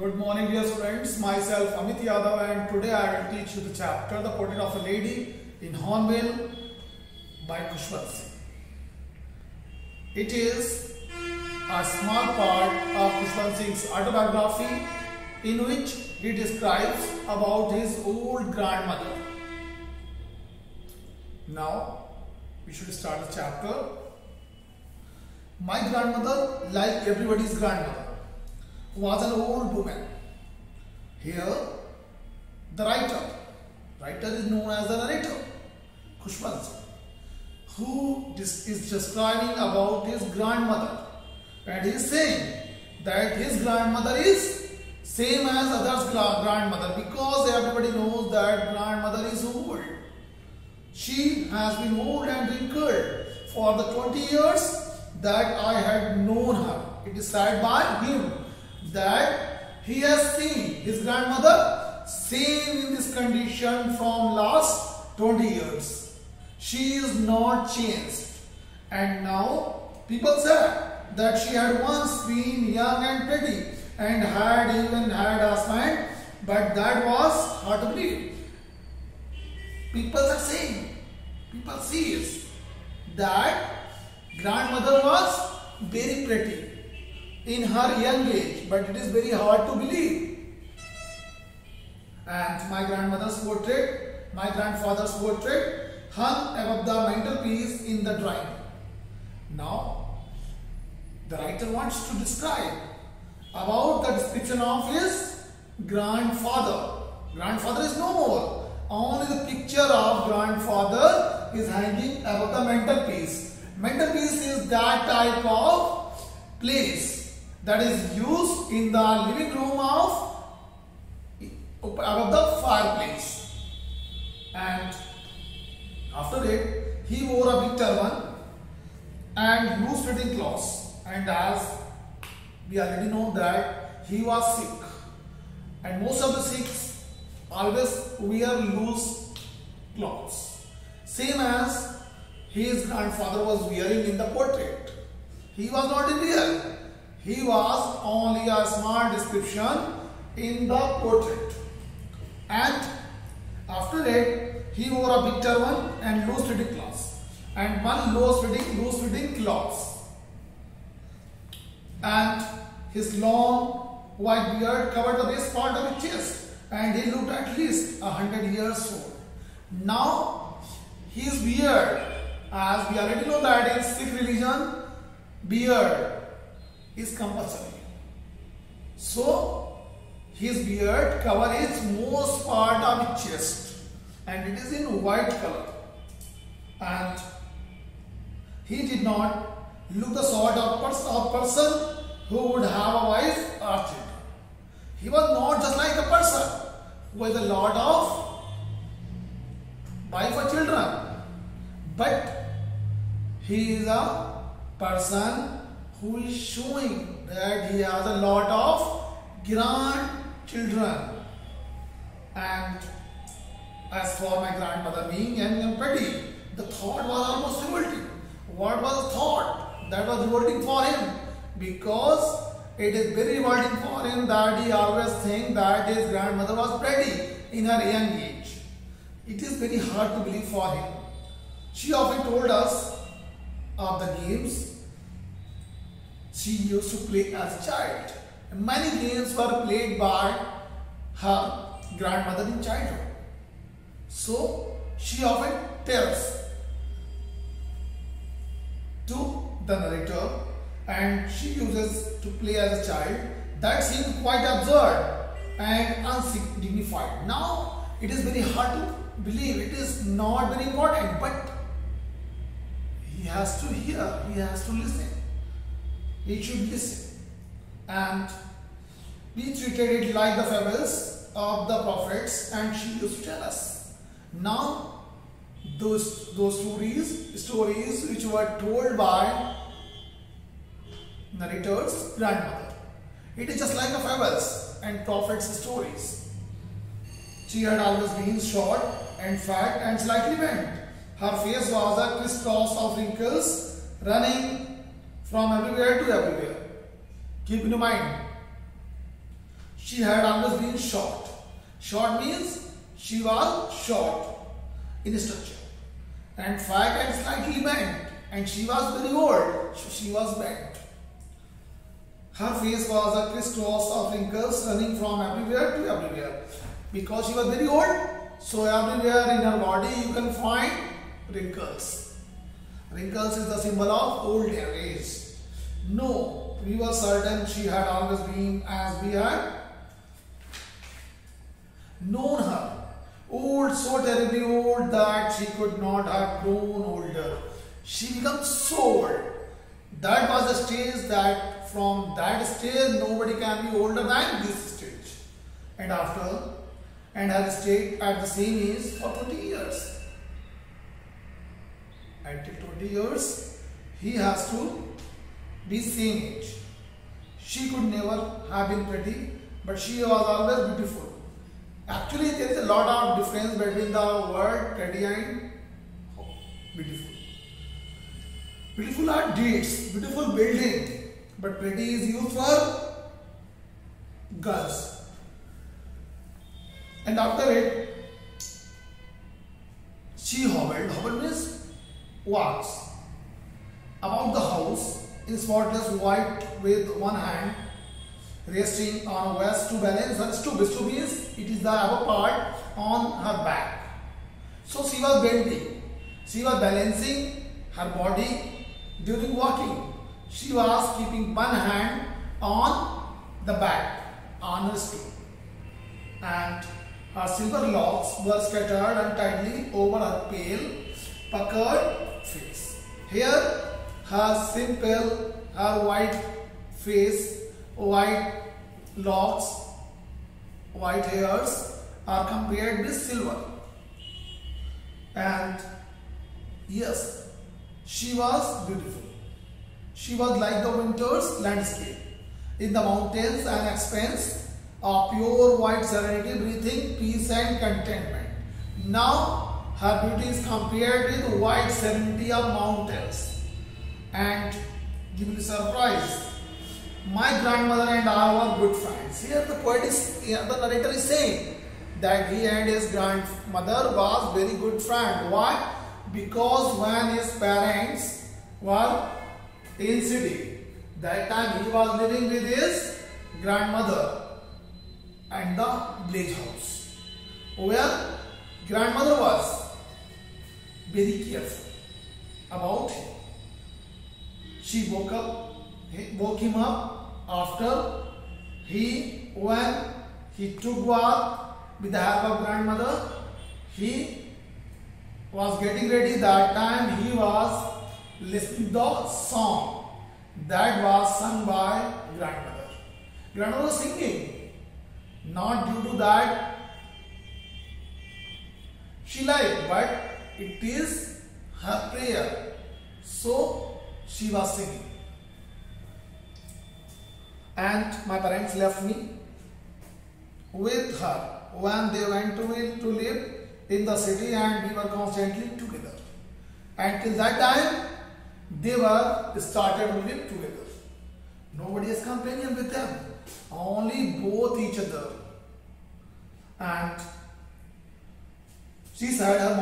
Good morning, dear students. Myself Amit Yadav, and today I will teach you the chapter "The Portrait of a Lady in Hornbill" by Khushwant Singh. It is a small part of Khushwant Singh's autobiography in which he describes about his old grandmother. Now we should start the chapter. My grandmother, like everybody's grandmother, was an old woman. Here, the writer is known as the narrator, Khushwant Singh, who is describing about his grandmother, and he is saying that his grandmother is same as others' grandmother, because everybody knows that grandmother is old. She has been old and wrinkled for the 20 years that I had known her. It is said by him that he has seen his grandmother same in this condition from last 20 years. She is not changed. And now people say that she had once been young and pretty and had even had a husband, but that was hard to believe. People are saying, people see that grandmother was very pretty in her young age, but it is very hard to believe. And my grandmother's portrait, my grandfather's portrait hung above the mantelpiece in the drawing room. Now, the writer wants to describe about the description of his grandfather. Grandfather is no more. Only the picture of grandfather is hanging above the mantelpiece. Mantelpiece is that type of place that is used in the living room of above the fireplace. And after it, he wore a big turban and loose fitting clothes. And as we already know that he was sick, and most of the Sikhs always wear loose clothes, same as his grandfather was wearing in the portrait. He was not in real. He was only a smart description in the portrait. And after that, he wore a big turban and loose fitting clothes, and one loose fitting clothes. And his long white beard covered the base part of his chest, and he looked at least 100 years old. Now, his beard, as we already know that in Sikh religion, beard is compulsory. So, his beard covers most part of his chest, and it is in white color. And he did not look the sort of person who would have a wife or children. He was not just like a person who has a lot of wife or children, but he is a person who is showing that he has a lot of grandchildren. And as for my grandmother being young and pretty, the thought was almost revolting. What was the thought that was revolting for him? Because it is very revolting for him that he always thinks that his grandmother was pretty in her young age. It is very hard to believe for him. She often told us of the games she used to play as a child. Many games were played by her grandmother in childhood. So she often tells to the narrator, and she uses to play as a child. That seemed quite absurd and undignified. Now it is very hard to believe. It is not very important, but he has to hear, he has to listen. He should listen and be treated it like the fables of the prophets, and she used to tell us. Now those stories which were told by narrator's grandmother, it is just like the fables and prophets' stories. She had always been short and fat and slightly bent. Her face was a crisscross of wrinkles running from everywhere to everywhere. Keep in mind, she had always been short. Short means she was short in stature and fat and slightly bent, and she was very old, so she was bent. Her face was a crisscross of wrinkles running from everywhere to everywhere. Because she was very old, so everywhere in her body you can find wrinkles. Wrinkles is the symbol of old age. No, we were certain she had always been as we had known her. Old, so terribly old that she could not have grown older. She becomes so old. That was the stage that from that stage nobody can be older than this stage. And after, and have stayed at the same age for 20 years. Until 20 years, he has to be same age. She could never have been pretty, but she was always beautiful. Actually, there is a lot of difference between the word pretty and beautiful. Beautiful are deeds, beautiful building, but pretty is used for girls. And after it, she hobbled. Hobbled means walks about the house in spotless white with one hand resting on a vest to balance her stoop. Stoop means it is the upper part on her back. So she was bending. She was balancing her body during walking. She was keeping one hand on the back on her stoop, and her silver locks were scattered untidily over her pale, puckered face. Here, her white face, white locks, white hairs are compared with silver. And yes, she was beautiful. She was like the winter's landscape in the mountains, an expanse of pure white serenity, breathing peace and contentment. Now her beauty is compared with white serenity of mountains. And give me the surprise. My grandmother and I were good friends. Here the narrator is saying that he and his grandmother was very good friend. Why? Because when his parents were in city, that time he was living with his grandmother and the village house, where grandmother was very careful about him. She woke him up after when he took bath with the help of grandmother. He was getting ready. That time he was listening to the song that was sung by grandmother. Grandmother was singing. Not due to that she liked, but it is her prayer. So she was singing. And my parents left me with her when they went to live in the city, and we were constantly together. Until that time, they were started living together. Nobody is companion with them, only both each other. And she said her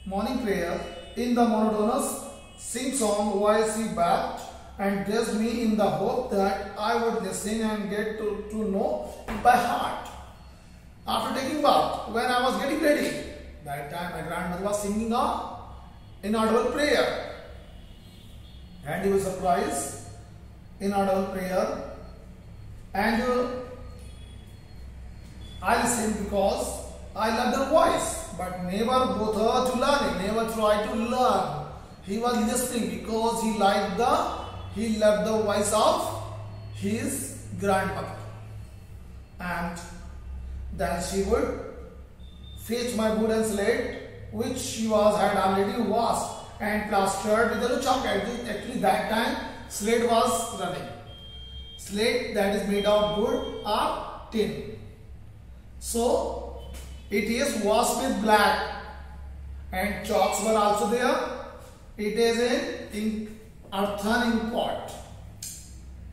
morning prayer in the monotonous sing-song voice. She bathed and dressed me in the hope that I would listen and get to know it by heart. After taking bath, when I was getting ready, that time my grandmother was singing an inaudible prayer. And he was surprised, inaudible prayer. And I listened because I loved her voice, but never brought her to learn it, never tried to learn. He was listening because he loved the voice of his grandmother. And then she would fetch my wooden slate, which she had already washed and plastered with a chalk. Actually, that time slate was running. Slate that is made of wood or tin. So it is washed with black, and chalks were also there. It is an earthen ink pot.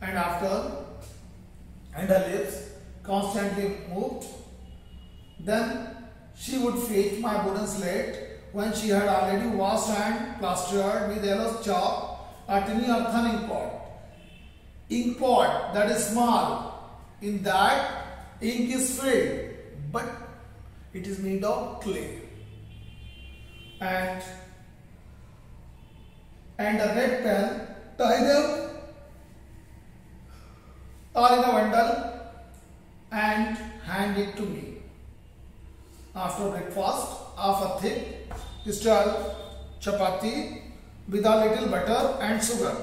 And after and her lips constantly moved. Then she would fetch my wooden slate when she had already washed and plastered with yellow chalk a tiny earthen ink pot. Ink pot that is small. In that ink is filled, but it is made of clay. And a red pen, tie them all in a bundle and hand it to me. After breakfast, of a thick stale chapati with a little butter and sugar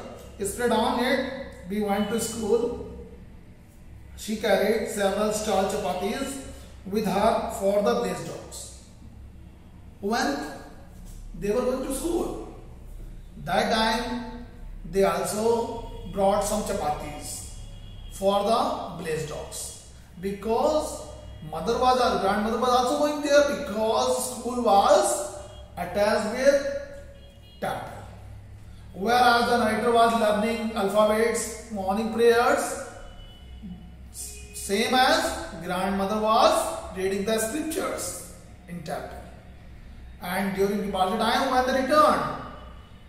spread on it, we went to school. She carried several stale chapatis with her for the blaze dogs. When they were going to school, that time they also brought some chapatis for the blaze dogs, because grandmother was also going there, because school was attached with temple. Whereas the narrator was learning alphabets, morning prayers, same as grandmother was reading the scriptures in temple. And during departure time, when they returned,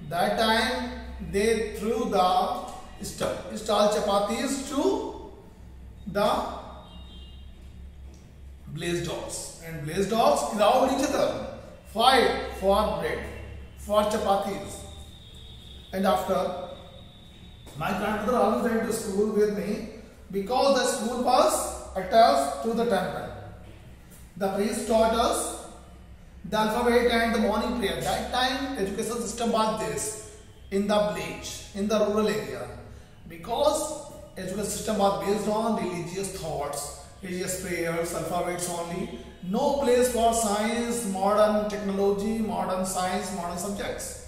that time they threw the stale chapatis to the blaze dogs, and blaze dogs crowd each other, fight for bread, for chapatis. And after, my grandmother always went to school with me, because the school was attached to the temple. The priest taught us the alphabet and the morning prayer. That time education system was this in the village, in the rural area, because education system was based on religious thoughts, religious prayers, alphabets only. No place for science, modern technology, modern science, modern subjects.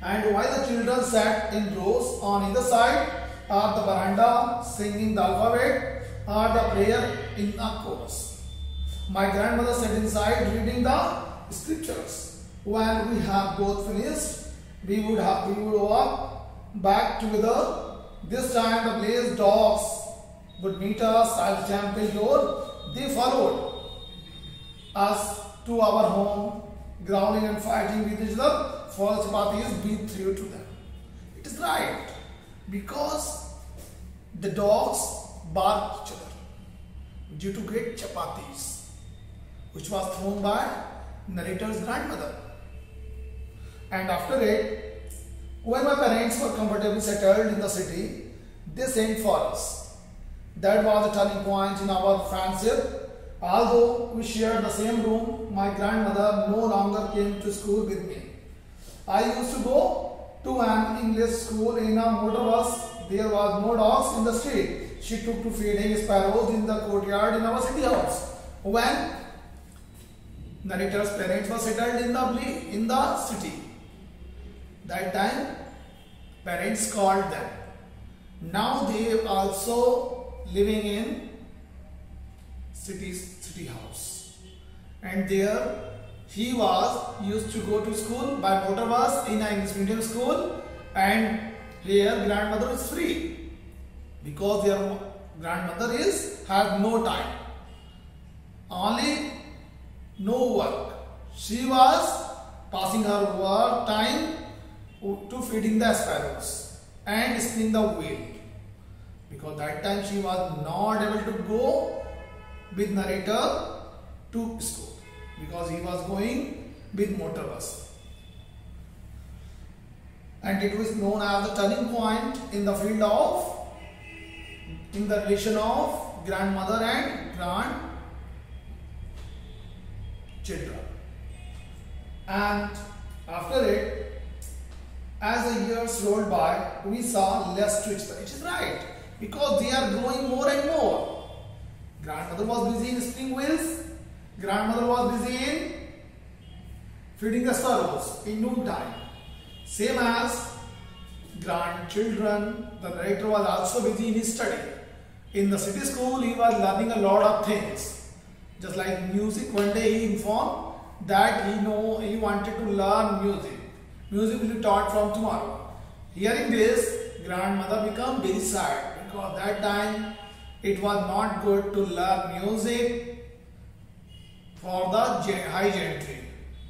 And while the children sat in rows on either side of the veranda singing the alphabet or the prayer in a chorus, my grandmother sat inside reading the scriptures. When we have both finished, we would walk back together. This time the blaze dogs would meet us at the temple door. They followed us to our home, growling and fighting with each other for the chapatis we threw to them. It is right, because the dogs barked each other due to great chapatis, which was thrown by narrator's grandmother. And after it, when my parents were comfortably settled in the city, they sent for us. That was a turning point in our friendship. Although we shared the same room, my grandmother no longer came to school with me. I used to go to an English school in a motor bus. There was no dogs in the street. She took to feeding sparrows in the courtyard in our city house. When narrator's parents were settled in the city, that time parents called them. Now they also living in city house, and there he was used to go to school by motor bus in an English medium school, and here grandmother is free, because their grandmother has no time, only no work. She was passing her work time to feeding the sparrows and spinning the wheel, because that time she was not able to go with narrator to school, because he was going with motor bus. And it was known as the turning point in the relation of grandmother and grandchildren. And after it, as the years rolled by, we saw less to each other. It is right, because they are growing more and more. Grandmother was busy in spinning wheels. Grandmother was busy in feeding the sparrows in noontime. Same as grandchildren, the narrator was also busy in his study. In the city school, he was learning a lot of things. Just like music, one day he informed that he wanted to learn music. Music will be taught from tomorrow. Hearing this, grandmother became very sad, because that time it was not good to learn music for the high gentry,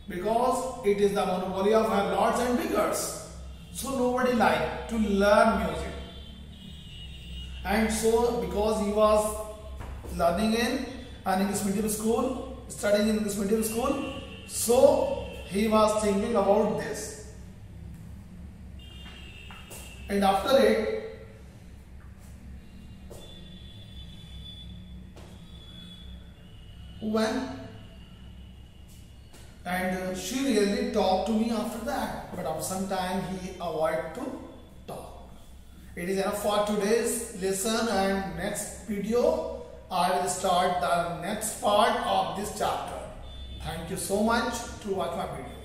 because it is the monopoly of our lords and beggars. So nobody liked to learn music. And so because he was learning in an English medium school, studying in English medium school, so he was thinking about this. And after it, she really talked to me after that, but after some time he avoided to talk. It is enough for today's lesson, and next video I will start the next part of this chapter. Thank you so much to watch my video.